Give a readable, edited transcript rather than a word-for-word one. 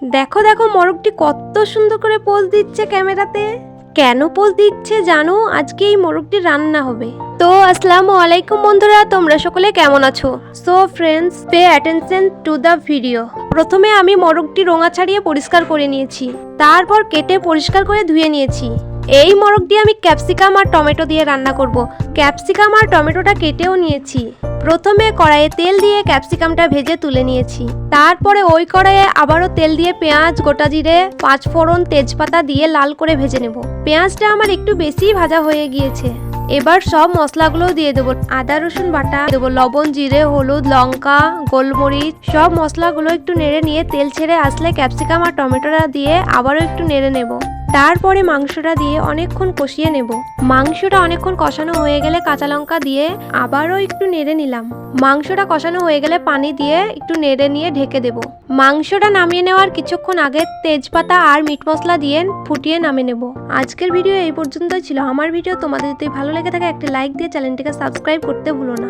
দেখো দেখো মোরগটি কত সুন্দর করে পোজ দিচ্ছে ক্যামেরাতে। কেন পোজ দিচ্ছে জানো? আজকে এই মোরগটি রান্না হবে। তো আসসালামু আলাইকুম বন্ধুরা, তোমরা সকলে কেমন আছো? So friends, pay attention to the video. প্রথমে আমি মোরগটি রোঙা ছাড়িয়ে পরিষ্কার করে নিয়েছি, তারপর কেটে পরিষ্কার করে ধুয়ে নিয়েছি। এই মোরগ দিয়ে আমি ক্যাপসিকাম আর টমেটো দিয়ে রান্না করব। ক্যাপসিকাম আর টমেটোটা কেটেও নিয়েছি। প্রথমে কড়াইয়ে তেল দিয়ে ক্যাপসিকামটা ভেজে তুলে নিয়েছি। তারপরে ওই কড়াইয়ে আবারও তেল দিয়ে পেঁয়াজ, গোটা জিরে, পাঁচফোড়ন, তেজপাতা দিয়ে লাল করে ভেজে নেব। পেঁয়াজটা আমার একটু বেশিই ভাজা হয়ে গিয়েছে। এবার সব মশলাগুলো দিয়ে দেবো। আদা রসুন বাটা দেবো, লবণ, জিরে, হলুদ, লঙ্কা, গোলমরিচ, সব মশলাগুলো একটু নেড়ে নিয়ে তেল ছেড়ে আসলে ক্যাপসিকাম আর টমেটোটা দিয়ে আবারও একটু নেড়ে নেব। তারপরে মাংসটা দিয়ে অনেকক্ষণ কষিয়ে নেব। মাংসটা অনেকক্ষণ কষানো হয়ে গেলে কাঁচা লঙ্কা দিয়ে আবারও একটু নেড়ে নিলাম। মাংসটা কষানো হয়ে গেলে পানি দিয়ে একটু নেড়ে নিয়ে ঢেকে দেব। মাংসটা নামিয়ে নেওয়ার কিছুক্ষণ আগে তেজপাতা আর মিট মশলা দিয়ে ফুটিয়ে নামিয়ে নেব। আজকের ভিডিও এই পর্যন্তই ছিল। আমার ভিডিও তোমাদের যদি ভালো লেগে থাকে একটা লাইক দিয়ে চ্যানেলটিকে সাবস্ক্রাইব করতে ভুলো না।